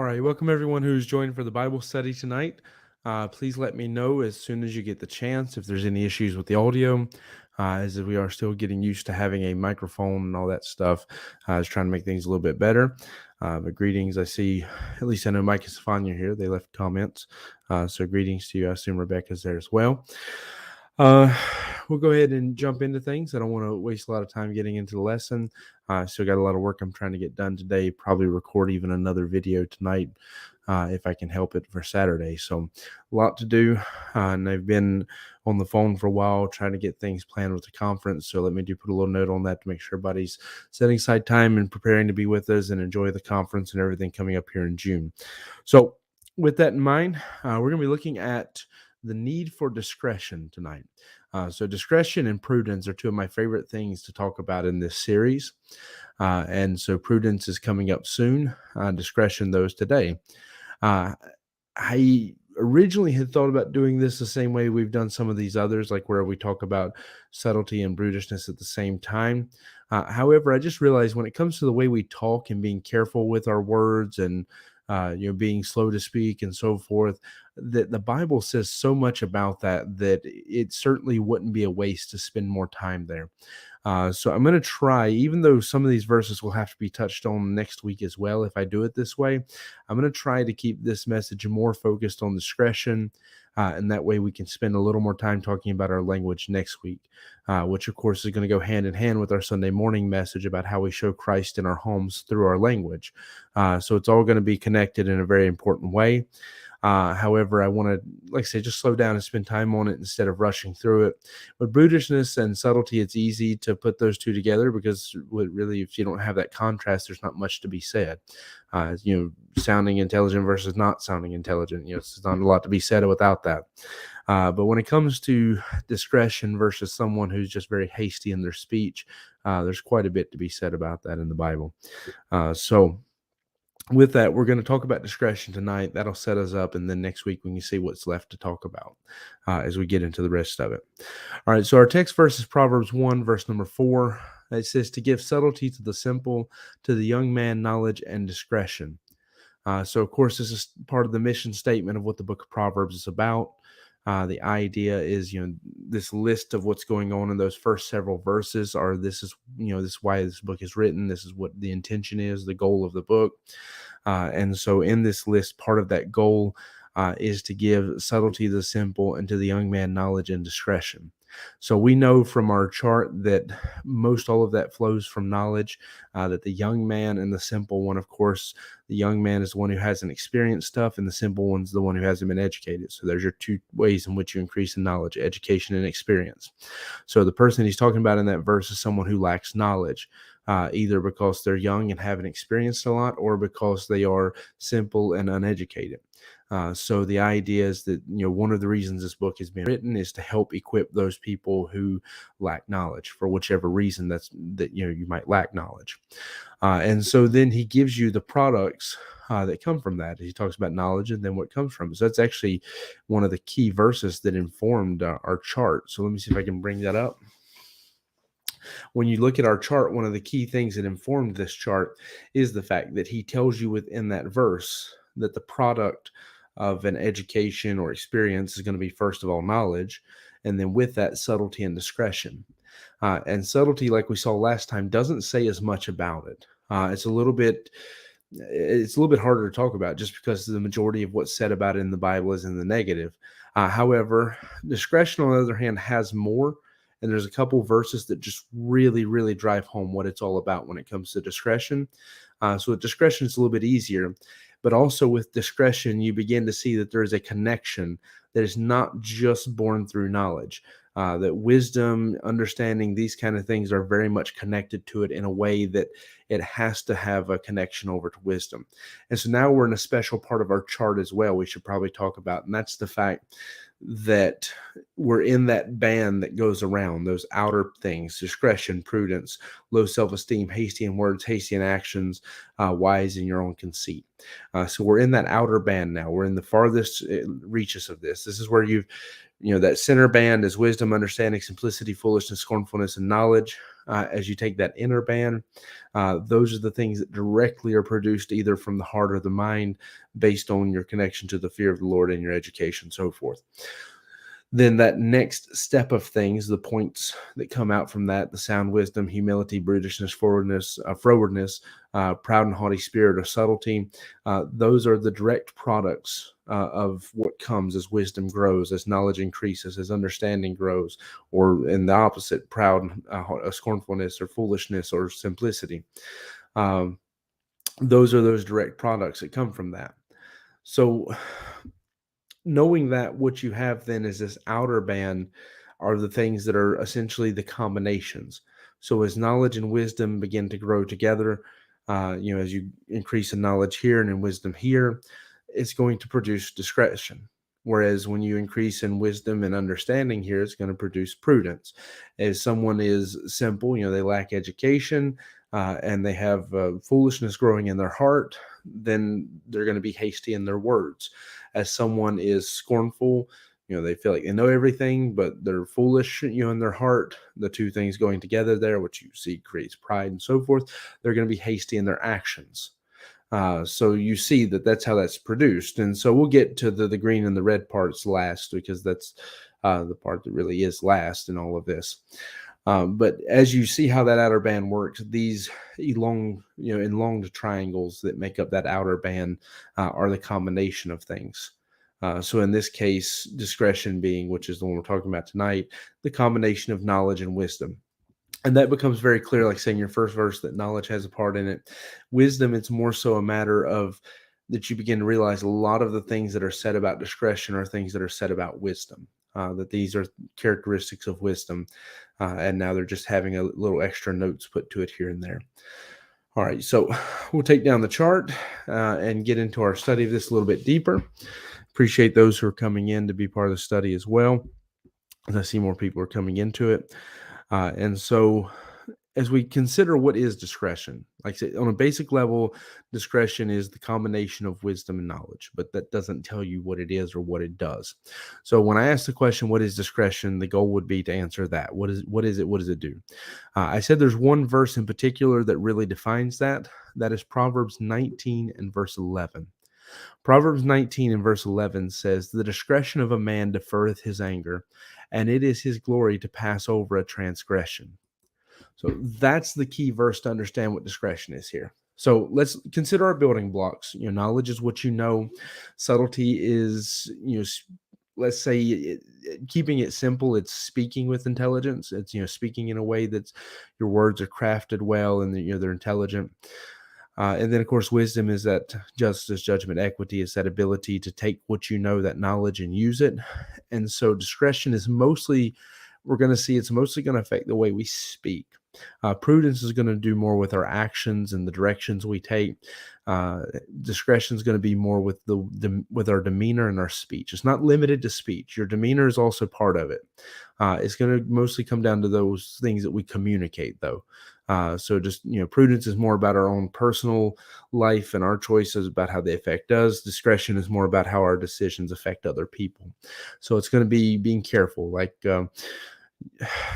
right, welcome everyone who's joined for the Bible study tonight. Please let me know as soon as you get the chance if there's any issues with the audio, as we are still getting used to having a microphone and all that stuff. I was trying to make things a little bit better. But greetings, I see, at least I know Mike and Stefania here. They left comments. So greetings to you. I assume Rebecca's there as well. Uh, we'll go ahead and jump into things. I don't want to waste a lot of time getting into the lesson. Still got a lot of work I'm trying to get done today. Probably record even another video tonight if I can help it for Saturday. So a lot to do. And I've been on the phone for a while trying to get things planned with the conference. So let me put a little note on that to make sure everybody's setting aside time and preparing to be with us and enjoy the conference and everything coming up here in June. So with that in mind, we're going to be looking at the need for discretion tonight. So discretion and prudence are two of my favorite things to talk about in this series. And so prudence is coming up soon. Discretion, though, is today. I originally had thought about doing this the same way we've done some of these others, like where we talk about subtlety and brutishness at the same time. However, I just realized when it comes to the way we talk and being careful with our words and being slow to speak and so forth, that the Bible says so much about that it certainly wouldn't be a waste to spend more time there. So I'm going to try, even though some of these verses will have to be touched on next week as well, if I do it this way, I'm going to try to keep this message more focused on discretion. And that way we can spend a little more time talking about our language next week, which of course is going to go hand in hand with our Sunday morning message about how we show Christ in our homes through our language. So it's all going to be connected in a very important way. However, I want to, like I say, just slow down and spend time on it instead of rushing through it. With brutishness and subtlety, it's easy to put those two together because really, if you don't have that contrast, there's not much to be said. Sounding intelligent versus not sounding intelligent. It's not a lot to be said without that. But when it comes to discretion versus someone who's just very hasty in their speech, there's quite a bit to be said about that in the Bible. So with that, we're going to talk about discretion tonight. That'll set us up, and then next week we can see what's left to talk about as we get into the rest of it. All right, so our text verse is Proverbs 1, verse number 4. It says, to give subtlety to the simple, to the young man knowledge and discretion. So, of course, this is part of the mission statement of what the book of Proverbs is about. The idea is, this list of what's going on in those first several verses this is why this book is written. This is what the intention is, the goal of the book. And so in this list, part of that goal is to give subtlety to the simple and to the young man knowledge and discretion. So we know from our chart that most all of that flows from knowledge, that the young man and the simple one, of course, the young man is the one who hasn't experienced stuff and the simple one's the one who hasn't been educated. So there's your two ways in which you increase in knowledge, education and experience. So the person he's talking about in that verse is someone who lacks knowledge. Either because they're young and haven't experienced a lot or because they are simple and uneducated. So the idea is that, one of the reasons this book has been written is to help equip those people who lack knowledge for whichever reason that you might lack knowledge. And so then he gives you the products that come from that. He talks about knowledge and then what comes from it. So that's actually one of the key verses that informed our chart. So let me see if I can bring that up. When you look at our chart, one of the key things that informed this chart is the fact that he tells you within that verse that the product of an education or experience is going to be, first of all, knowledge, and then with that, subtlety and discretion. And subtlety, like we saw last time, doesn't say as much about it. It's a little bit harder to talk about just because the majority of what's said about it in the Bible is in the negative. However, discretion, on the other hand, has more. And there's a couple verses that just really, really drive home what it's all about when it comes to discretion. So with discretion, it's a little bit easier. But also with discretion, you begin to see that there is a connection that is not just born through knowledge. That wisdom, understanding, these kind of things are very much connected to it in a way that it has to have a connection over to wisdom. And so now we're in a special part of our chart as well we should probably talk about, and that's the fact that we're in that band that goes around those outer things: discretion, prudence, low self-esteem, hasty in words, hasty in actions, wise in your own conceit. So we're in that outer band now. We're in the farthest reaches of this. This is where That center band is wisdom, understanding, simplicity, foolishness, scornfulness, and knowledge. As you take that inner band, those are the things that directly are produced either from the heart or the mind based on your connection to the fear of the Lord and your education, so forth. Then that next step of things, the points that come out from that, the sound wisdom, humility, brutishness, frowardness, proud and haughty spirit, or subtlety, those are the direct products of what comes as wisdom grows, as knowledge increases, as understanding grows, or in the opposite, proud, scornfulness, or foolishness, or simplicity. Um, those are those direct products that come from that. So knowing that what you have then is this outer band are the things that are essentially the combinations. So as knowledge and wisdom begin to grow together, as you increase in knowledge here and in wisdom here, it's going to produce discretion. Whereas when you increase in wisdom and understanding here, it's going to produce prudence. As someone is simple, they lack education, and they have foolishness growing in their heart, then they're going to be hasty in their words. As someone is scornful, they feel like they know everything, but they're foolish, in their heart. The two things going together there, which you see creates pride and so forth. They're going to be hasty in their actions. So you see that's how that's produced. And so we'll get to the green and the red parts last, because that's the part that really is last in all of this. But as you see how that outer band works, these elonged triangles that make up that outer band are the combination of things. So in this case, discretion being, which is the one we're talking about tonight, the combination of knowledge and wisdom. And that becomes very clear, like saying your first verse, that knowledge has a part in it. Wisdom, it's more so a matter of that you begin to realize a lot of the things that are said about discretion are things that are said about wisdom, that these are characteristics of wisdom. And now they're just having a little extra notes put to it here and there. All right, so we'll take down the chart and get into our study of this a little bit deeper. Appreciate those who are coming in to be part of the study as well, as I see more people are coming into it. And so as we consider what is discretion, like I said, on a basic level, discretion is the combination of wisdom and knowledge, but that doesn't tell you what it is or what it does. So when I ask the question, what is discretion? The goal would be to answer that. What is it? What does it do? I said there's one verse in particular that really defines that. That is Proverbs 19 and verse 11. Proverbs 19 and verse 11 says, "The discretion of a man deferreth his anger, and it is his glory to pass over a transgression." So that's the key verse to understand what discretion is here. So let's consider our building blocks. Knowledge is what you know. Subtlety is, let's say, keeping it simple, it's speaking with intelligence. It's, speaking in a way that's your words are crafted well and they're intelligent. And then, of course, wisdom is that justice, judgment, equity, is that ability to take what you know, that knowledge, and use it. And so discretion is mostly, we're going to see it's mostly going to affect the way we speak. Prudence is going to do more with our actions and the directions we take. Discretion is going to be more with with our demeanor and our speech. It's not limited to speech. Your demeanor is also part of it. It's going to mostly come down to those things that we communicate, though. So just, prudence is more about our own personal life and our choices about how they affect us. Discretion is more about how our decisions affect other people. So it's going to be being careful. Like,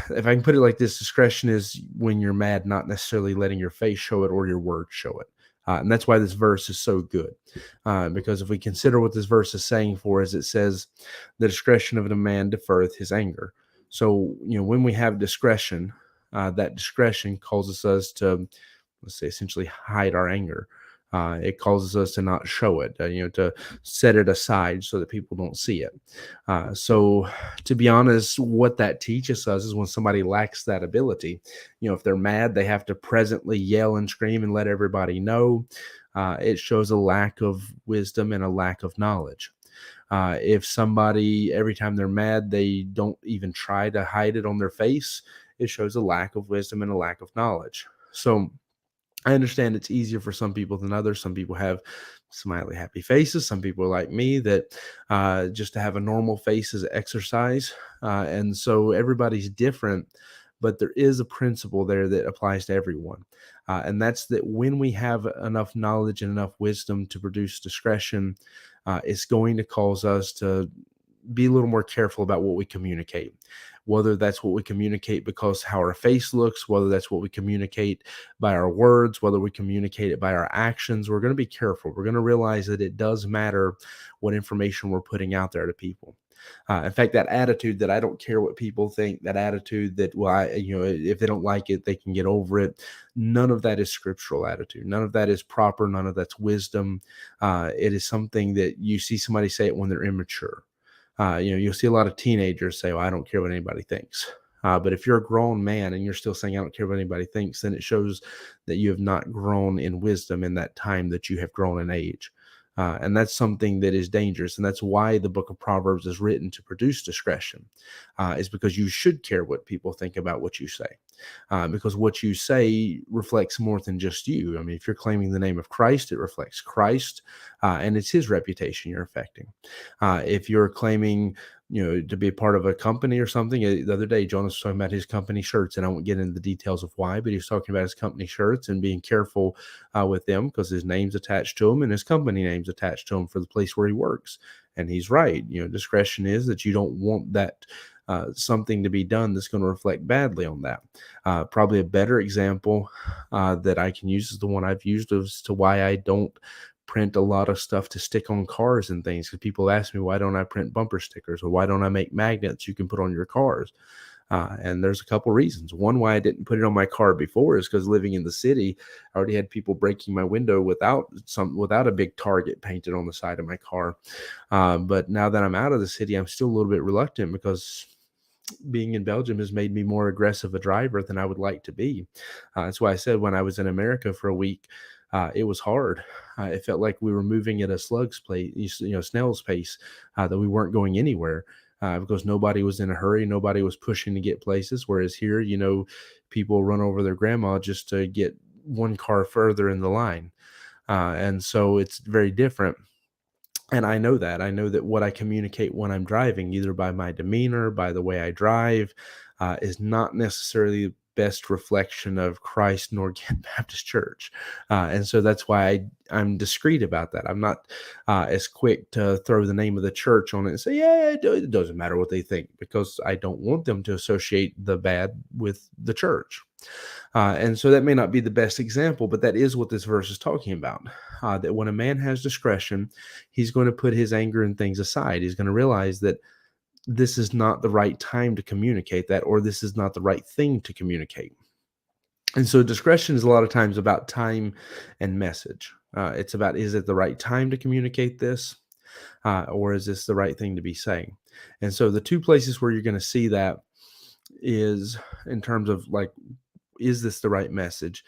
if I can put it like this, discretion is when you're mad, not necessarily letting your face show it or your words show it. And that's why this verse is so good. Because if we consider what this verse is saying for us, it says, "The discretion of a man deferreth his anger." So, when we have discretion, that discretion causes us to, let's say, essentially hide our anger. It causes us to not show it, to set it aside so that people don't see it. So to be honest, what that teaches us is when somebody lacks that ability, if they're mad, they have to presently yell and scream and let everybody know. It shows a lack of wisdom and a lack of knowledge. If somebody, every time they're mad, they don't even try to hide it on their face, it shows a lack of wisdom and a lack of knowledge. So I understand it's easier for some people than others. Some people have smiley, happy faces. Some people are like me that just to have a normal face is exercise. And so everybody's different, but there is a principle there that applies to everyone. And that's that when we have enough knowledge and enough wisdom to produce discretion, it's going to cause us to be a little more careful about what we communicate, whether that's what we communicate because how our face looks, whether that's what we communicate by our words, whether we communicate it by our actions. We're going to be careful. We're going to realize that it does matter what information we're putting out there to people. In fact, that attitude that I don't care what people think, that attitude that, well, if they don't like it, they can get over it. None of that is scriptural attitude. None of that is proper. None of that's wisdom. It is something that you see somebody say it when they're immature. You'll see a lot of teenagers say, well, I don't care what anybody thinks. But if you're a grown man and you're still saying, I don't care what anybody thinks, then it shows that you have not grown in wisdom in that time that you have grown in age. And that's something that is dangerous. And that's why the book of Proverbs is written to produce discretion, is because you should care what people think about what you say. Because what you say reflects more than just you. I mean, if you're claiming the name of Christ, it reflects Christ, and it's his reputation you're affecting. If you're claiming, to be a part of a company or something. The other day, Jonas was talking about his company shirts, and I won't get into the details of why, but he was talking about his company shirts and being careful with them because his name's attached to them and his company name's attached to him for the place where he works. And he's right. Discretion is that you don't want that something to be done that's going to reflect badly on that. Probably a better example that I can use is the one I've used as to why I don't print a lot of stuff to stick on cars and things. Because people ask me, why don't I print bumper stickers, or why don't I make magnets you can put on your cars? And there's a couple reasons. One, why I didn't put it on my car before is because living in the city, I already had people breaking my window without a big target painted on the side of my car. But now that I'm out of the city, I'm still a little bit reluctant because being in Belgium has made me more aggressive a driver than I would like to be. That's why I said when I was in America for a week, it was hard. It felt like we were moving at a snail's pace, that we weren't going anywhere. Because nobody was in a hurry, nobody was pushing to get places. Whereas here, people run over their grandma just to get one car further in the line. And so it's very different. And I know that what I communicate when I'm driving, either by my demeanor, by the way I drive, is not necessarily the best reflection of Christ nor Again Baptist Church. And so that's why I'm discreet about that. I'm not as quick to throw the name of the church on it and say, yeah, it doesn't matter what they think, because I don't want them to associate the bad with the church. And so that may not be the best example, but that is what this verse is talking about. That when a man has discretion, he's going to put his anger and things aside. He's going to realize that this is not the right time to communicate that, or this is not the right thing to communicate. And so discretion is a lot of times about time and message. It's about, is it the right time to communicate this? Or is this the right thing to be saying? And so the two places where you're going to see that is in terms of is this the right message?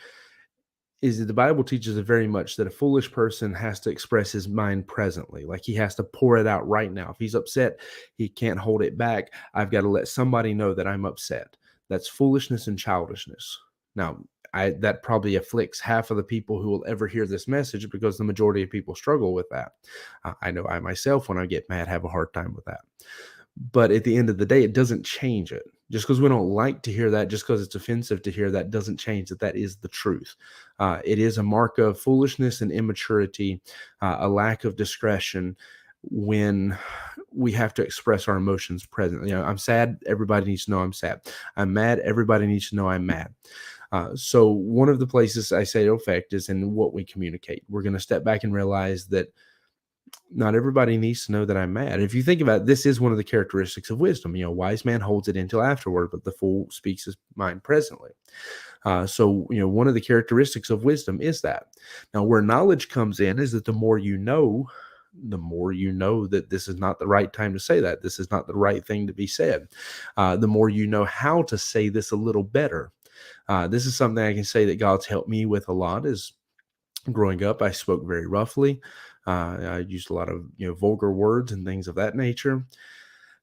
Is that the Bible teaches it very much that a foolish person has to express his mind presently. Like he has to pour it out right now. If he's upset, he can't hold it back. I've got to let somebody know that I'm upset. That's foolishness and childishness. Now, that probably afflicts half of the people who will ever hear this message, because the majority of people struggle with that. I know I myself, when I get mad, have a hard time with that. But at the end of the day, it doesn't change it. Just because we don't like to hear that, just because it's offensive to hear that, doesn't change that is the truth. It is a mark of foolishness and immaturity, a lack of discretion, when we have to express our emotions presently. I'm sad. Everybody needs to know I'm sad. I'm mad. Everybody needs to know I'm mad. So one of the places I say it'll affect is in what we communicate. We're going to step back and realize that not everybody needs to know that I'm mad. If you think about it, this is one of the characteristics of wisdom. Wise man holds it until afterward, but the fool speaks his mind presently. So one of the characteristics of wisdom is that. Now, where knowledge comes in is that the more you know that this is not the right time to say that. This is not the right thing to be said. The more you know how to say this a little better. This is something I can say that God's helped me with a lot. Is growing up, I spoke very roughly. I used a lot of vulgar words and things of that nature.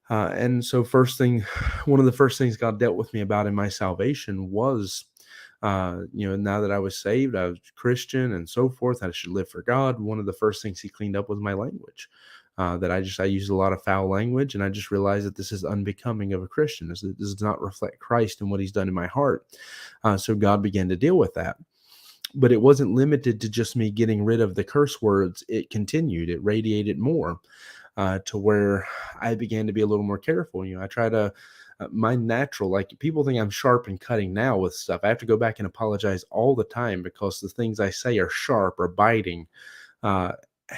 And so one of the first things God dealt with me about in my salvation was, now that I was saved, I was Christian and so forth, I should live for God. One of the first things he cleaned up was my language. That I used a lot of foul language, and I just realized that this is unbecoming of a Christian. This does not reflect Christ and what he's done in my heart. So God began to deal with that. But it wasn't limited to just me getting rid of the curse words. It continued. It radiated more. to where I began to be a little more careful. I try to my natural, like people think I'm sharp and cutting now with stuff. I have to go back and apologize all the time because the things I say are sharp or biting. uh,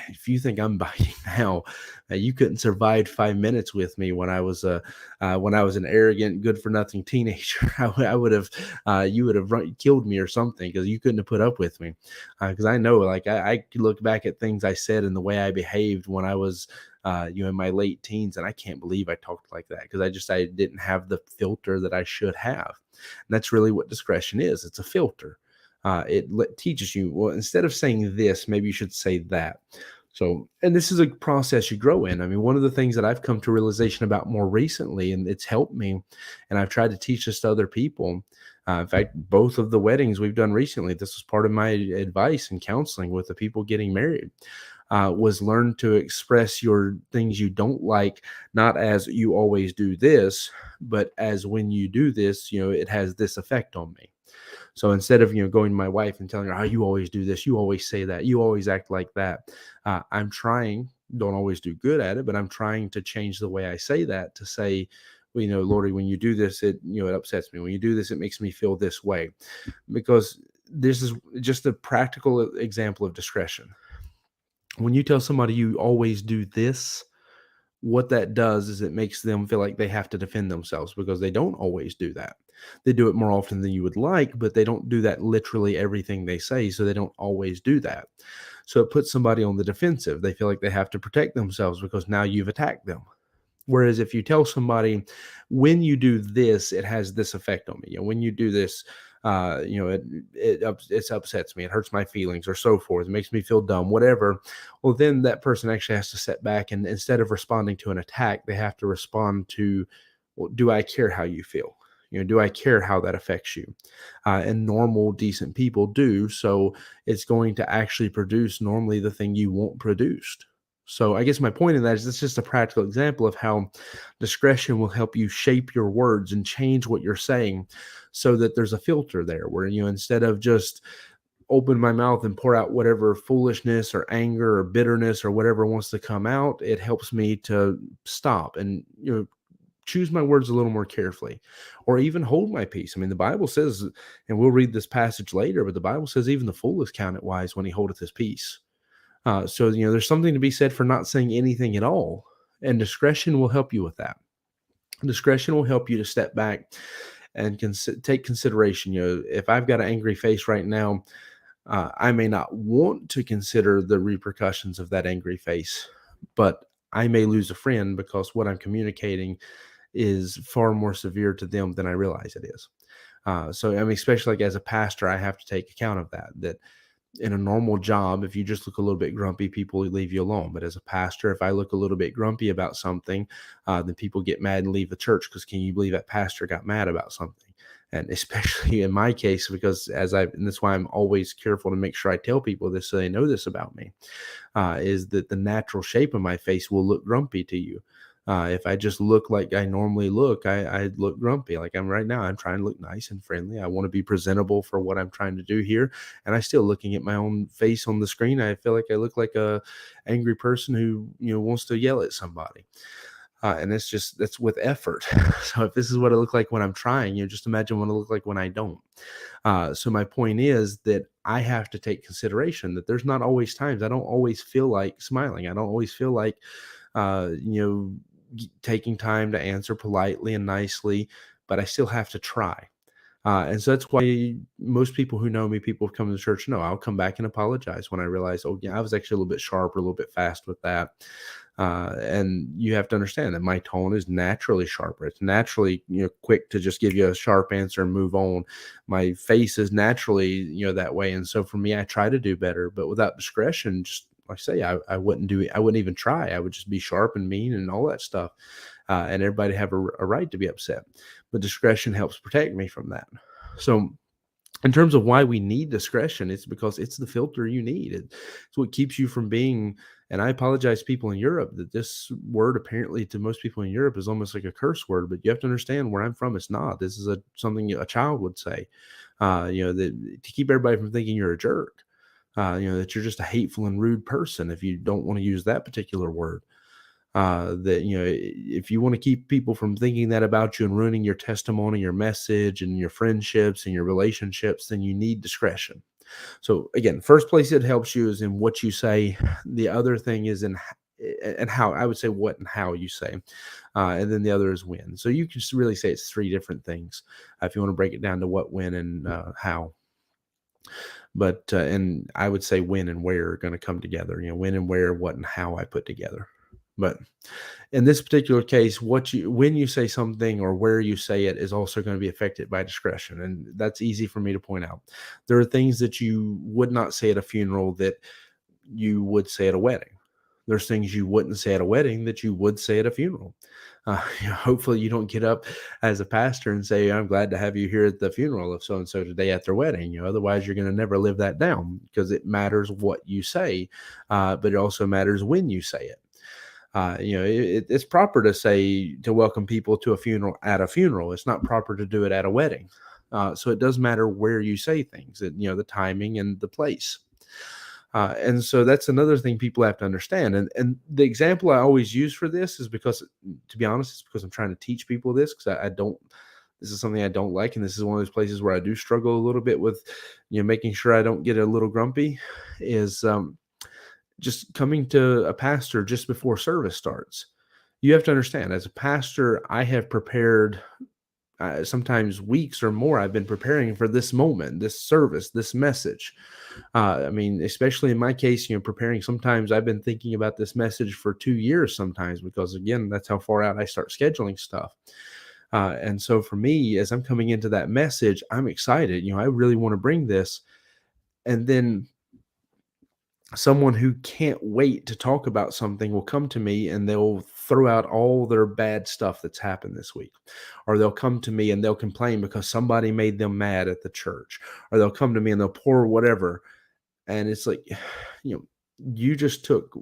if you think I'm biting now, you couldn't survive 5 minutes with me when I was an arrogant, good for nothing teenager. I would have, you would have killed me or something because you couldn't have put up with me. Because I know, like I could look back at things I said and the way I behaved when I was, in my late teens, and I can't believe I talked like that because I didn't have the filter that I should have. And that's really what discretion is. It's a filter. Teaches you, well, instead of saying this, maybe you should say that. So, and this is a process you grow in. I mean, one of the things that I've come to realization about more recently, and it's helped me, and I've tried to teach this to other people. In fact, both of the weddings we've done recently, this was part of my advice and counseling with the people getting married. Was learn to express your things you don't like, not as you always do this, but as when you do this, it has this effect on me. So instead of going to my wife and telling her, "Oh, you always do this, you always say that, you always act like that," I'm trying. Don't always do good at it, but I'm trying to change the way I say that to say, well, Lori, when you do this, it upsets me. When you do this, it makes me feel this way, because this is just a practical example of discretion. When you tell somebody you always do this, what that does is it makes them feel like they have to defend themselves because they don't always do that. They do it more often than you would like, but they don't do that literally everything they say, so they don't always do that. So it puts somebody on the defensive. They feel like they have to protect themselves because now you've attacked them. Whereas if you tell somebody, when you do this, it has this effect on me. When you do this, it upsets me. It hurts my feelings, or so forth. It makes me feel dumb, whatever. Well, then that person actually has to sit back, and instead of responding to an attack, they have to respond to, well, do I care how you feel? Do I care how that affects you? And normal, decent people do. So it's going to actually produce normally the thing you want produced. So I guess my point in that is it's just a practical example of how discretion will help you shape your words and change what you're saying so that there's a filter there where, instead of just open my mouth and pour out whatever foolishness or anger or bitterness or whatever wants to come out, it helps me to stop and, choose my words a little more carefully, or even hold my peace. I mean, the Bible says, and we'll read this passage later, but the Bible says even the fool is counted wise when he holdeth his peace. So, there's something to be said for not saying anything at all. And discretion will help you with that. Discretion will help you to step back and take consideration. If I've got an angry face right now, I may not want to consider the repercussions of that angry face, but I may lose a friend because what I'm communicating is far more severe to them than I realize it is. So, I mean, especially like as a pastor, I have to take account of that in a normal job, if you just look a little bit grumpy, people leave you alone. But as a pastor, if I look a little bit grumpy about something, then people get mad and leave the church because can you believe that pastor got mad about something? And especially in my case, because and that's why I'm always careful to make sure I tell people this so they know this about me, is that the natural shape of my face will look grumpy to you. If I just look like I normally look, I look grumpy like I'm right now. I'm trying to look nice and friendly. I want to be presentable for what I'm trying to do here. And I still looking at my own face on the screen. I feel like I look like a angry person who, wants to yell at somebody. And that's with effort. So if this is what I look like when I'm trying, just imagine what I look like when I don't. So my point is that I have to take consideration that there's not always times I don't always feel like smiling. I don't always feel like, uh, you know, taking time to answer politely and nicely, but I still have to try. And so that's why most people who know me, people who come to church, know I'll come back and apologize when I realize, oh, yeah, I was actually a little bit sharp or a little bit fast with that. And you have to understand that my tone is naturally sharper. It's naturally, quick to just give you a sharp answer and move on. My face is naturally, that way. And so for me, I try to do better, but without discretion, just like I say, I wouldn't do it. I wouldn't even try. I would just be sharp and mean and all that stuff. And everybody have a right to be upset, but discretion helps protect me from that. So in terms of why we need discretion, it's because it's the filter you need. It's what keeps you from being, and I apologize to people in Europe that this word apparently to most people in Europe is almost like a curse word, but you have to understand where I'm from, it's not. This is something a child would say, that to keep everybody from thinking you're a jerk, that you're just a hateful and rude person if you don't want to use that particular word. That, if you want to keep people from thinking that about you and ruining your testimony, your message, and your friendships and your relationships, then you need discretion. So again, first place it helps you is in what you say. The other thing is in and how. I would say what and how you say, and then the other is when. So you can just really say it's three different things if you want to break it down to what, when, and how. But and I would say when and where are going to come together. When and where, what and how I put together. But in this particular case, when you say something or where you say it is also going to be affected by discretion, and that's easy for me to point out. There are things that you would not say at a funeral that you would say at a wedding. There's things you wouldn't say at a wedding that you would say at a funeral. Hopefully, you don't get up as a pastor and say, "I'm glad to have you here at the funeral of so and so today at their wedding." Otherwise, you're going to never live that down, because it matters what you say, but it also matters when you say it. It's proper to say to welcome people to a funeral at a funeral. It's not proper to do it at a wedding. So it does matter where you say things, the timing and the place. And so that's another thing people have to understand. And the example I always use for this is because, to be honest, it's because I'm trying to teach people this, because I don't. This is something I don't like, and this is one of those places where I do struggle a little bit with, making sure I don't get a little grumpy. Is just coming to a pastor just before service starts. You have to understand, as a pastor, I have prepared sometimes weeks or more. I've been preparing for this moment, this service, this message. I mean, especially in my case, preparing. Sometimes I've been thinking about this message for 2 years sometimes, because again, that's how far out I start scheduling stuff. And so for me, as I'm coming into that message, I'm excited. I really want to bring this. And then someone who can't wait to talk about something will come to me, and they'll throw out all their bad stuff that's happened this week. Or they'll come to me and they'll complain because somebody made them mad at the church. Or they'll come to me and they'll pour whatever. And it's like, you know, you just took,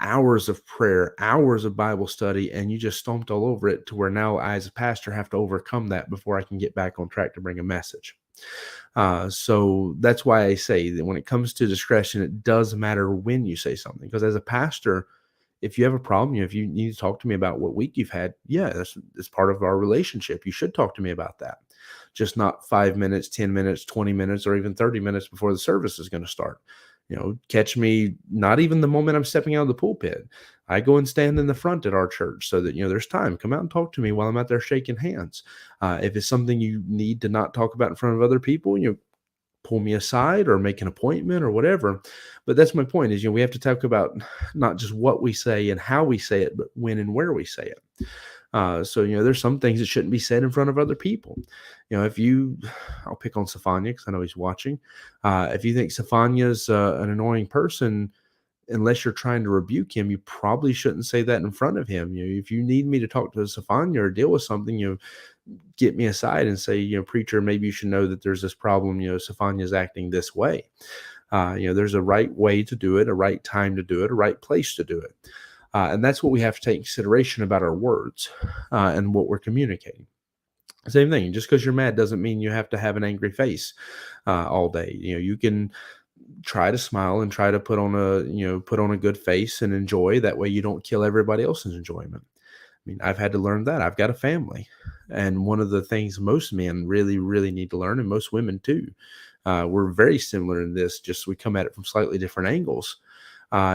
hours of prayer, hours of Bible study, and you just stomped all over it, to where now I, as a pastor, have to overcome that before I can get back on track to bring a message. So that's why I say that when it comes to discretion, it does matter when you say something. Because as a pastor, if you have a problem, if you need to talk to me about what week you've had, yeah, that's part of our relationship. You should talk to me about that. Just not 5 minutes, 10 minutes, 20 minutes, or even 30 minutes before the service is going to start. Catch me not even the moment I'm stepping out of the pulpit. I go and stand in the front at our church so that, there's time. Come out and talk to me while I'm out there shaking hands. If it's something you need to not talk about in front of other people, pull me aside or make an appointment or whatever. But that's my point is, we have to talk about not just what we say and how we say it, but when and where we say it. So, there's some things that shouldn't be said in front of other people. I'll pick on Sophania because I know he's watching. If you think Sophania's an annoying person, unless you're trying to rebuke him, you probably shouldn't say that in front of him. If you need me to talk to Sophania or deal with something, get me aside and say, preacher, maybe you should know that there's this problem. Sophania's acting this way. There's a right way to do it, a right time to do it, a right place to do it. And that's what we have to take consideration about our words and what we're communicating. Same thing. Just because you're mad doesn't mean you have to have an angry face all day. You can try to smile and try to put on a good face and enjoy. That way you don't kill everybody else's enjoyment. I mean, I've had to learn that. I've got a family. And one of the things most men really, really need to learn, and most women too, we're very similar in this, just we come at it from slightly different angles,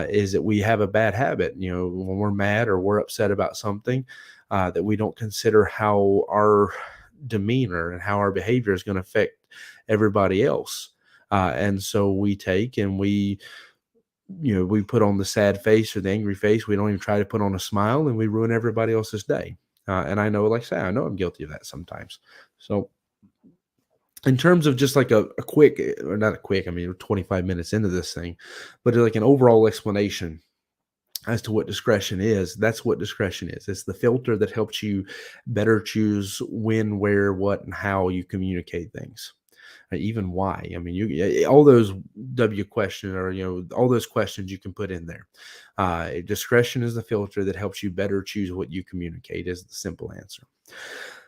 is that we have a bad habit. When we're mad or we're upset about something, that we don't consider how our demeanor and how our behavior is going to affect everybody else. And so we take and we put on the sad face or the angry face. We don't even try to put on a smile, and we ruin everybody else's day. And I know, like I say, I know I'm guilty of that sometimes. So in terms of just like a quick, or not a quick, I mean, we're 25 minutes into this thing, but like an overall explanation as to what discretion is, that's what discretion is. It's the filter that helps you better choose when, where, what, and how you communicate things. Even why. I mean, all those W question, or all those questions you can put in there. Discretion is the filter that helps you better choose what you communicate, is the simple answer.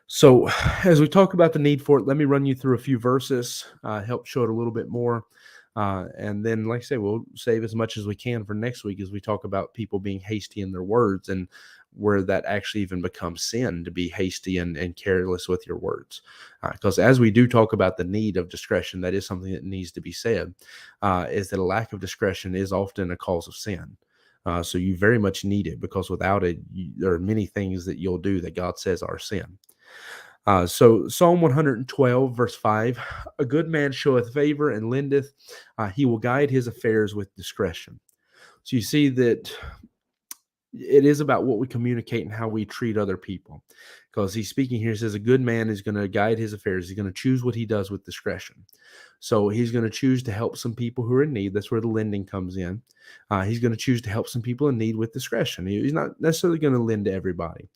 So as we talk about the need for it, let me run you through a few verses, help show it a little bit more. And then, like I say, we'll save as much as we can for next week as we talk about people being hasty in their words and where that actually even becomes sin to be hasty and careless with your words. Because as we do talk about the need of discretion, that is something that needs to be said, is that a lack of discretion is often a cause of sin. So you very much need it because without it, there are many things that you'll do that God says are sin. So Psalm 112, verse 5, a good man showeth favor and lendeth, he will guide his affairs with discretion. So you see that it is about what we communicate and how we treat other people. Because he's speaking here, he says, a good man is going to guide his affairs. He's going to choose what he does with discretion. So he's going to choose to help some people who are in need. That's where the lending comes in. He's going to choose to help some people in need with discretion. He's not necessarily going to lend to everybody.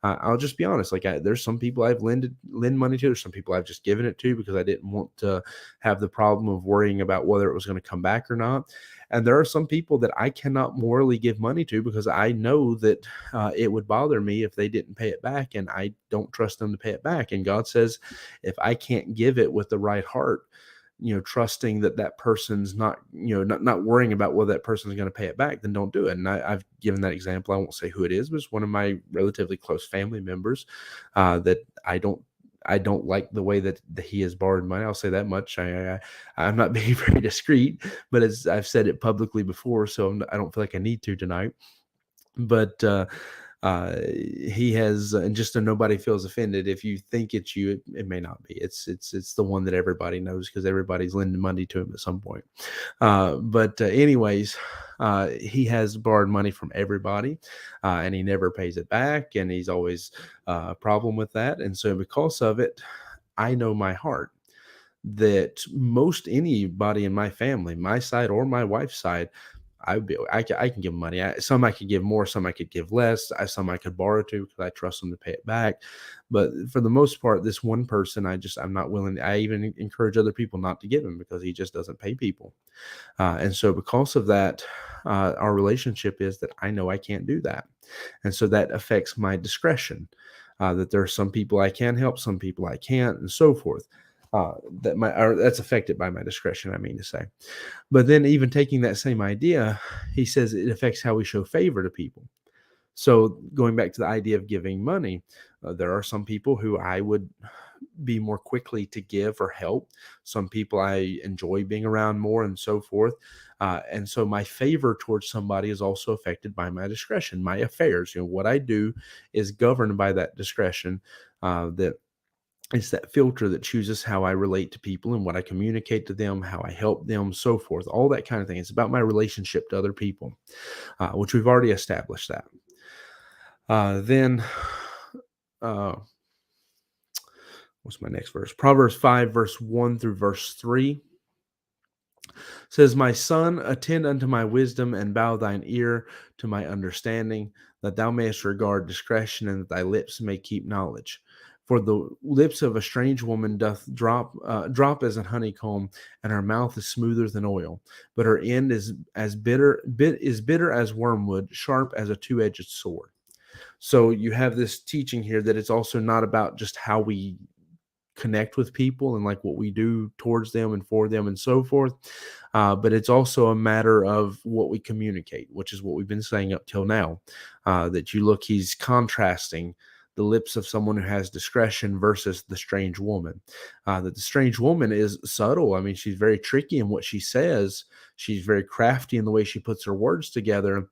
I'll just be honest. There's some people I've lend money to. There's some people I've just given it to because I didn't want to have the problem of worrying about whether it was going to come back or not. And there are some people that I cannot morally give money to because I know that it would bother me if they didn't pay it back, and I don't trust them to pay it back. And God says, if I can't give it with the right heart, trusting that that person's not, not worrying about whether that person is going to pay it back, then don't do it. And I've given that example. I won't say who it is, but it's one of my relatively close family members that I don't like the way that he has borrowed money. I'll say that much. I'm not being very discreet, but as I've said it publicly before, so I don't feel like I need to tonight. But he has, and just so nobody feels offended, if you think it's you, it may not be. It's the one that everybody knows because everybody's lending money to him at some point. Anyways, he has borrowed money from everybody, and he never pays it back, and he's always a problem with that. And so because of it, I know my heart that most anybody in my family, my side or my wife's side, I can give money. Some I could give more, some I could give less. Some I could borrow to because I trust them to pay it back. But for the most part, this one person, I'm not willing. I even encourage other people not to give him because he just doesn't pay people. And so because of that, our relationship is that I know I can't do that, and so that affects my discretion. That there are some people I can help, some people I can't, and so forth. That's affected by my discretion. I mean to say. But then even taking that same idea, he says it affects how we show favor to people. So going back to the idea of giving money, there are some people who I would be more quickly to give or help. Some people I enjoy being around more and so forth. And so my favor towards somebody is also affected by my discretion, my affairs. What I do is governed by that discretion. That it's that filter that chooses how I relate to people and what I communicate to them, how I help them, so forth, all that kind of thing. It's about my relationship to other people, which we've already established that. Then, what's my next verse? Proverbs 5, verse 1 through verse 3 says, my son, attend unto my wisdom and bow thine ear to my understanding, that thou mayest regard discretion and that thy lips may keep knowledge. For the lips of a strange woman doth drop as an honeycomb, and her mouth is smoother than oil. But her end is bitter as wormwood, sharp as a two-edged sword. So you have this teaching here that it's also not about just how we connect with people and like what we do towards them and for them and so forth. But it's also a matter of what we communicate, which is what we've been saying up till now. He's contrasting the lips of someone who has discretion versus the strange woman. That the strange woman is subtle. I mean, she's very tricky in what she says. She's very crafty in the way she puts her words together.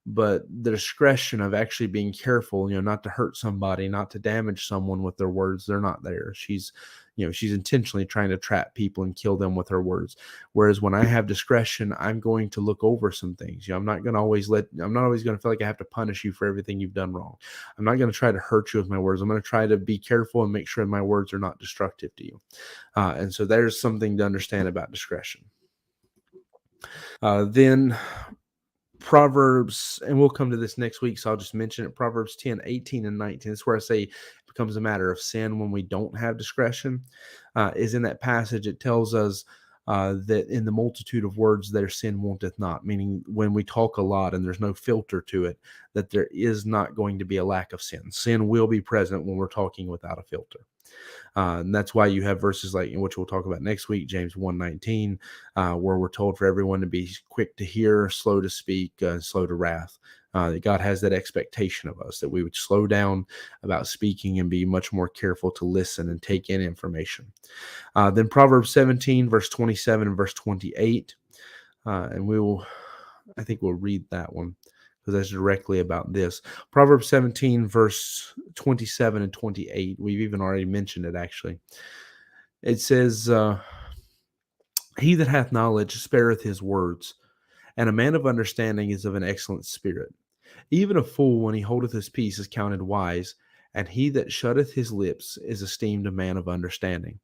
But the discretion of actually being careful, not to hurt somebody, not to damage someone with their words, they're not there. She's intentionally trying to trap people and kill them with her words. Whereas when I have discretion, I'm going to look over some things. I'm not always going to feel like I have to punish you for everything you've done wrong. I'm not going to try to hurt you with my words. I'm going to try to be careful and make sure my words are not destructive to you. And so there's something to understand about discretion. Then Proverbs, and we'll come to this next week, so I'll just mention it. Proverbs 10, 18, and 19. It's where I say it becomes a matter of sin when we don't have discretion. Is in that passage, it tells us that in the multitude of words their sin wanteth not, meaning when we talk a lot and there's no filter to it, that there is not going to be a lack of sin. Sin will be present when we're talking without a filter. And that's why you have verses like, which we'll talk about next week, James 1:19, where we're told for everyone to be quick to hear, slow to speak, slow to wrath. That God has that expectation of us, that we would slow down about speaking and be much more careful to listen and take in information. Then Proverbs 17, verse 27 and verse 28. And I think we'll read that one because that's directly about this. Proverbs 17, verse 27 and 28. We've even already mentioned it, actually. It says, He that hath knowledge spareth his words, and a man of understanding is of an excellent spirit. Even a fool, when he holdeth his peace, is counted wise, and he that shutteth his lips is esteemed a man of understanding.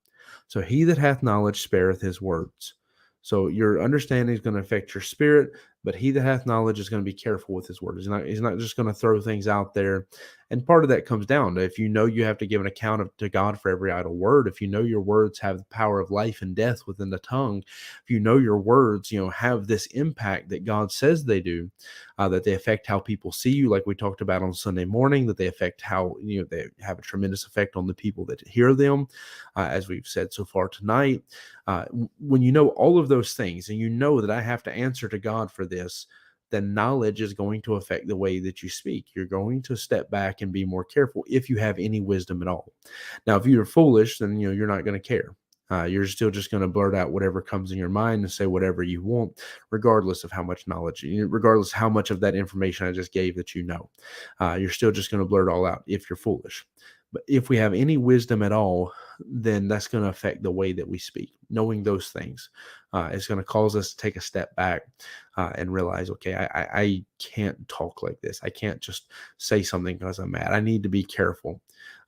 So he that hath knowledge spareth his words. So your understanding is going to affect your spirit, but he that hath knowledge is going to be careful with his words. He's not just going to throw things out there. And part of that comes down to, if you know you have to give an account to God for every idle word, if you know your words have the power of life and death within the tongue, if you know your words, have this impact that God says they do, that they affect how people see you, like we talked about on Sunday morning, that they affect how, they have a tremendous effect on the people that hear them, as we've said so far tonight. When you know all of those things, and you know that I have to answer to God for this, then knowledge is going to affect the way that you speak. You're going to step back and be more careful if you have any wisdom at all. Now, if you're foolish, then you're not going to care. You're still just going to blurt out whatever comes in your mind and say whatever you want, regardless of how much knowledge, regardless how much of that information I just gave that you know. You're still just going to blurt all out if you're foolish. But if we have any wisdom at all, then that's going to affect the way that we speak. Knowing those things is going to cause us to take a step back and realize, okay, I can't talk like this. I can't just say something because I'm mad. I need to be careful.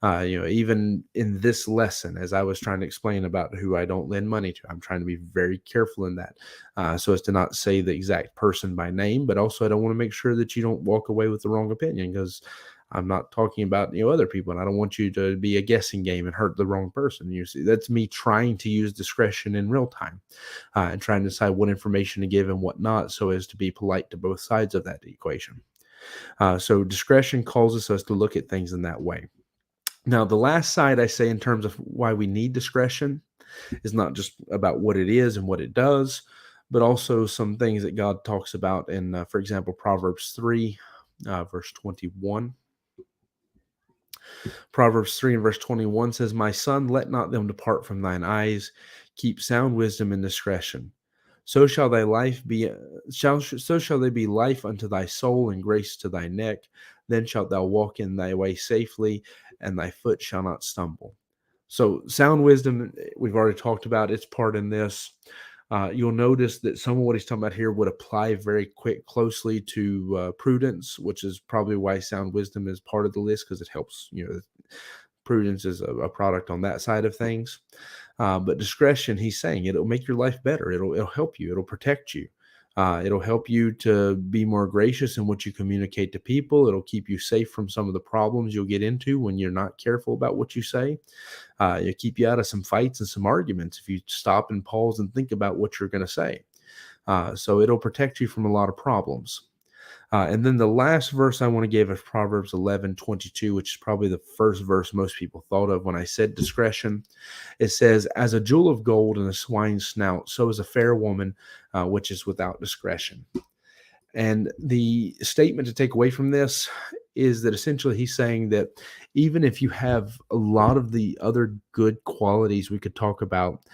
Even in this lesson, as I was trying to explain about who I don't lend money to, I'm trying to be very careful in that, so as to not say the exact person by name, but also I don't want to make sure that you don't walk away with the wrong opinion, because I'm not talking about other people, and I don't want you to be a guessing game and hurt the wrong person. You see, that's me trying to use discretion in real time, and trying to decide what information to give and what not, so as to be polite to both sides of that equation. So discretion causes us to look at things in that way. Now, the last side I say in terms of why we need discretion is not just about what it is and what it does, but also some things that God talks about in, for example, Proverbs 3, verse 21. Proverbs 3 and verse 21 says, My son, let not them depart from thine eyes. Keep sound wisdom and discretion. So shall thy life be, so shall they be life unto thy soul and grace to thy neck. Then shalt thou walk in thy way safely, and thy foot shall not stumble. So sound wisdom, we've already talked about its part in this. You'll notice that some of what he's talking about here would apply very closely to prudence, which is probably why sound wisdom is part of the list, because it helps, prudence is a product on that side of things. But discretion, he's saying it'll make your life better. It'll help you. It'll protect you. It'll help you to be more gracious in what you communicate to people. It'll keep you safe from some of the problems you'll get into when you're not careful about what you say. It'll keep you out of some fights and some arguments if you stop and pause and think about what you're going to say. So it'll protect you from a lot of problems. And then the last verse I want to give is Proverbs 11:22, which is probably the first verse most people thought of when I said discretion. It says, As a jewel of gold in a swine's snout, so is a fair woman which is without discretion. And the statement to take away from this is that essentially he's saying that even if you have a lot of the other good qualities we could talk about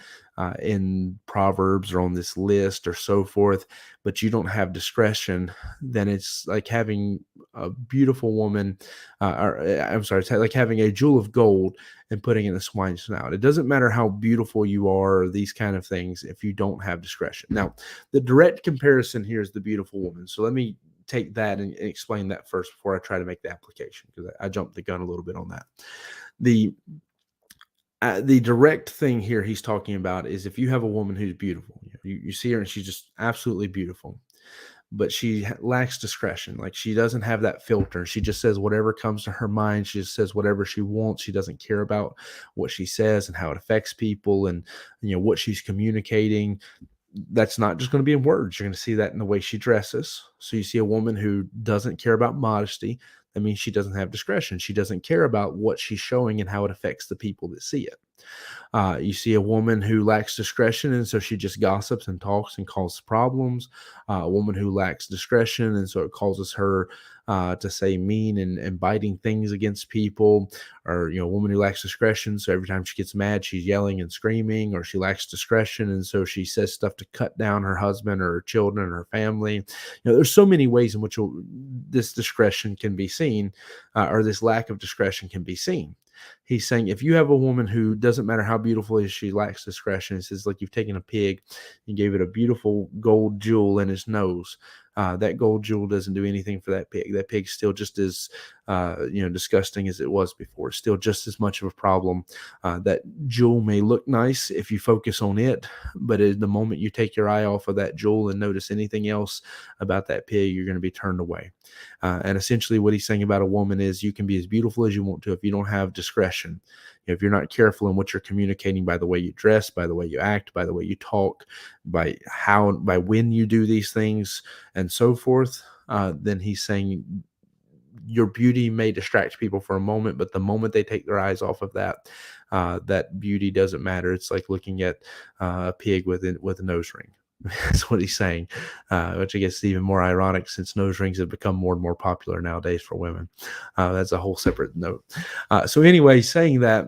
in Proverbs or on this list or so forth, but you don't have discretion, then it's like having a beautiful woman, it's like having a jewel of gold and putting it in a swine's snout. It doesn't matter how beautiful you are, or these kind of things, if you don't have discretion. Now, the direct comparison here is the beautiful woman. So let me take that and explain that first before I try to make the application, because I jumped the gun a little bit on that. The direct thing here he's talking about is if you have a woman who's beautiful, you see her and she's just absolutely beautiful, but she lacks discretion. Like, she doesn't have that filter. She just says whatever comes to her mind. She just says whatever she wants. She doesn't care about what she says and how it affects people and what she's communicating. That's not just going to be in words. You're going to see that in the way she dresses. So you see a woman who doesn't care about modesty, That means she doesn't have discretion. She doesn't care about what she's showing and how it affects the people that see it. You see a woman who lacks discretion, and so she just gossips and talks and causes problems. A woman who lacks discretion, and so it causes her to say mean and biting things against people. Or a woman who lacks discretion, so every time she gets mad, she's yelling and screaming. Or she lacks discretion, and so she says stuff to cut down her husband or her children or her family. There's so many ways in which this discretion can be seen, or this lack of discretion can be seen. He's saying if you have a woman who doesn't matter how beautiful she lacks discretion, it says like you've taken a pig, you gave it a beautiful gold jewel in its nose. That gold jewel doesn't do anything for that pig. That pig's still just as disgusting as it was before. It's still just as much of a problem. That jewel may look nice if you focus on it, but the moment you take your eye off of that jewel and notice anything else about that pig, you're going to be turned away. And essentially what he's saying about a woman is you can be as beautiful as you want to if you don't have discretion. If you're not careful in what you're communicating by the way you dress, by the way you act, by the way you talk, by when you do these things and so forth, then he's saying your beauty may distract people for a moment, but the moment they take their eyes off of that, that beauty doesn't matter. It's like looking at a pig with a nose ring. That's what he's saying, which I guess is even more ironic since nose rings have become more and more popular nowadays for women. That's a whole separate note. So anyway, saying that,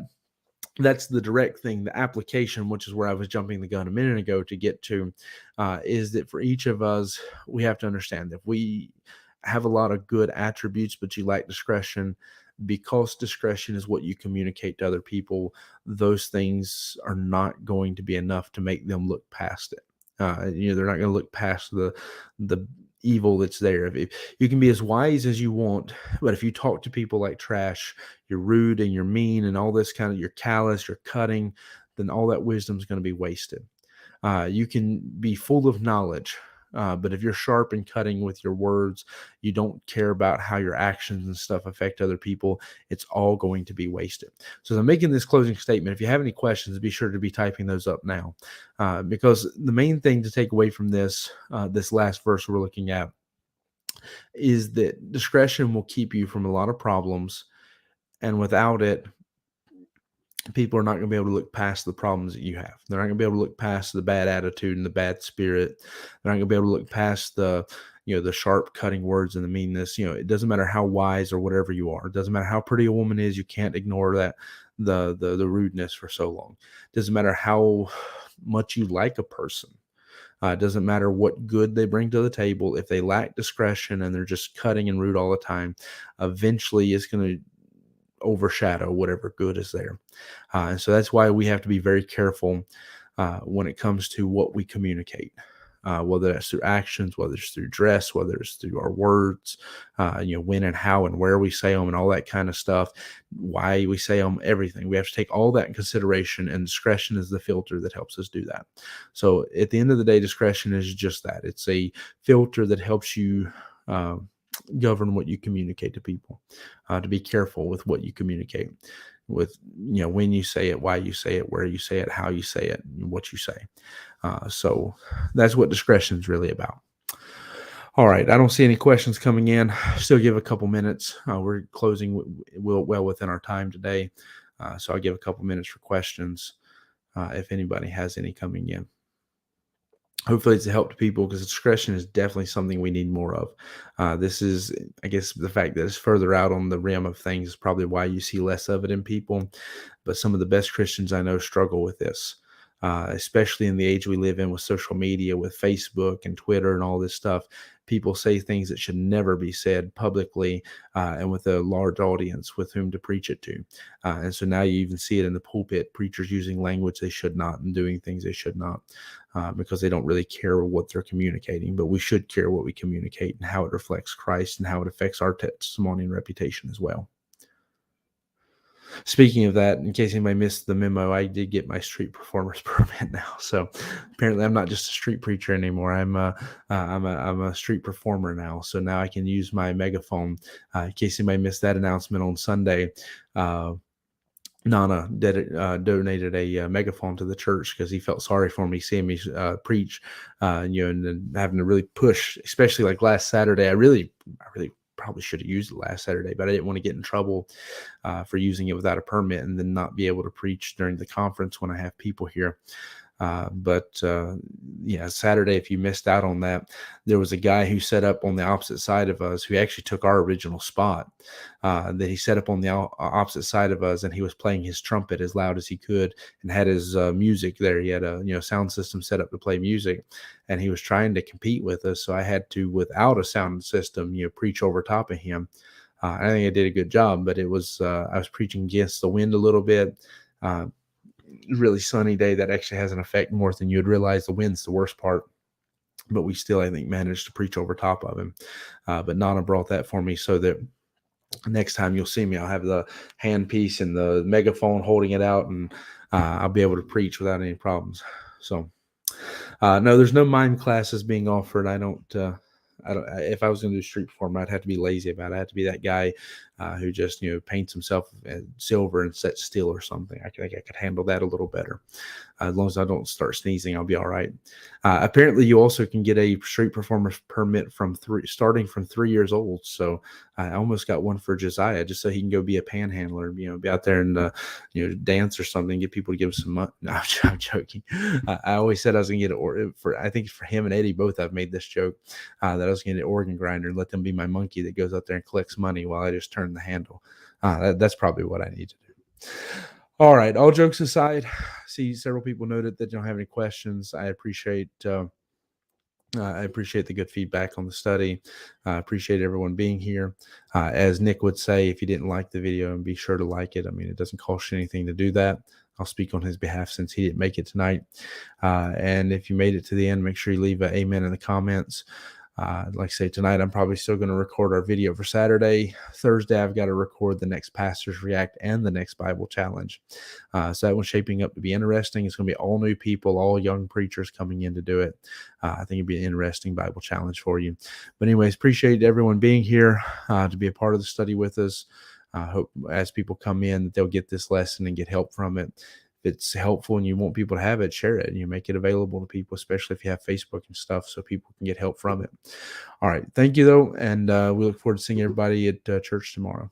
that's the direct thing. The application, which is where I was jumping the gun a minute ago to get to, is that for each of us, we have to understand that we have a lot of good attributes, but you lack discretion. Because discretion is what you communicate to other people, those things are not going to be enough to make them look past it. They're not going to look past the evil that's there. If you can be as wise as you want, but if you talk to people like trash, you're rude and you're mean and all this kind of, you're callous, you're cutting, then all that wisdom is going to be wasted. You can be full of knowledge, but if you're sharp and cutting with your words, you don't care about how your actions and stuff affect other people, it's all going to be wasted. So as I'm making this closing statement, if you have any questions, be sure to be typing those up now, because the main thing to take away from this last verse we're looking at is that discretion will keep you from a lot of problems, and without it, people are not going to be able to look past the problems that you have. They're not going to be able to look past the bad attitude and the bad spirit. They're not going to be able to look past the sharp cutting words and the meanness. It doesn't matter how wise or whatever you are. It doesn't matter how pretty a woman is. You can't ignore that, the rudeness for so long. It doesn't matter how much you like a person. It doesn't matter what good they bring to the table. If they lack discretion and they're just cutting and rude all the time, eventually it's going to overshadow whatever good is there. And so that's why we have to be very careful when it comes to what we communicate, whether that's through actions, whether it's through dress, whether it's through our words, when and how and where we say them and all that kind of stuff, why we say them, everything. We have to take all that in consideration, and discretion is the filter that helps us do that. So at the end of the day, discretion is just that. It's a filter that helps you govern what you communicate to people, to be careful with what you communicate with, when you say it, why you say it, where you say it, how you say it, and what you say. So that's what discretion is really about. All right. I don't see any questions coming in. Still give a couple minutes. We're closing well within our time today. So I'll give a couple minutes for questions if anybody has any coming in. Hopefully it's a help to people, because discretion is definitely something we need more of. This is, I guess, the fact that it's further out on the rim of things is probably why you see less of it in people. But some of the best Christians I know struggle with this, especially in the age we live in with social media, with Facebook and Twitter and all this stuff. People say things that should never be said publicly, and with a large audience with whom to preach it to. And so now you even see it in the pulpit, preachers using language they should not and doing things they should not, because they don't really care what they're communicating. But we should care what we communicate and how it reflects Christ and how it affects our testimony and reputation as well. Speaking of that, in case anybody missed the memo, I did get my street performer's permit now. So apparently, I'm not just a street preacher anymore. I'm a street performer now. So now I can use my megaphone. In case anybody missed that announcement on Sunday, Nana donated a megaphone to the church because he felt sorry for me seeing me preach, and then having to really push, especially like last Saturday. I really probably should have used it last Saturday, but I didn't want to get in trouble for using it without a permit and then not be able to preach during the conference when I have people here. But yeah, Saturday, if you missed out on that, there was a guy who set up on the opposite side of us who actually took our original spot. That he set up on the opposite side of us, and he was playing his trumpet as loud as he could and had his music there. He had a sound system set up to play music, and he was trying to compete with us. So I had to, without a sound system, preach over top of him. I think I did a good job, but it was I was preaching against the wind a little bit. Uh, Really sunny day that actually has an effect more than you'd realize. The wind's the worst part, but we still, I think, managed to preach over top of him. But Nana brought that for me so that next time you'll see me, I'll have the handpiece and the megaphone holding it out, and I'll be able to preach without any problems. So no, there's no mime classes being offered. I don't. If I was going to do street performing, I'd have to be lazy about it. I had to be that guy who just paints himself silver and sets steel or something. I think I could handle that a little better. As long as I don't start sneezing, I'll be all right. Apparently, you also can get a street performer's permit starting from 3 years old. So I almost got one for Josiah, just so he can go be a panhandler, be out there and dance or something, get people to give him some money. No, I'm joking. I always said I was going to get it for. I think for him and Eddie both, I've made this joke that I was going to get an organ grinder and let them be my monkey that goes out there and collects money while I just turn the handle. That's probably what I need to do. All right. All jokes aside, see several people noted that don't have any questions. I appreciate the good feedback on the study. I appreciate everyone being here. As Nick would say, if you didn't like the video, and be sure to like it. I mean, it doesn't cost you anything to do that. I'll speak on his behalf since he didn't make it tonight. And if you made it to the end, make sure you leave an amen in the comments. Like I say, tonight I'm probably still going to record our video for Saturday. Thursday, I've got to record the next Pastors React and the next Bible Challenge. So that one's shaping up to be interesting. It's going to be all new people, all young preachers coming in to do it. I think it'd be an interesting Bible challenge for you. But anyways, appreciate everyone being here to be a part of the study with us. I hope as people come in that they'll get this lesson and get help from it. If it's helpful and you want people to have it, share it. You make it available to people, especially if you have Facebook and stuff, so people can get help from it. All right. Thank you, though. And we look forward to seeing everybody at church tomorrow.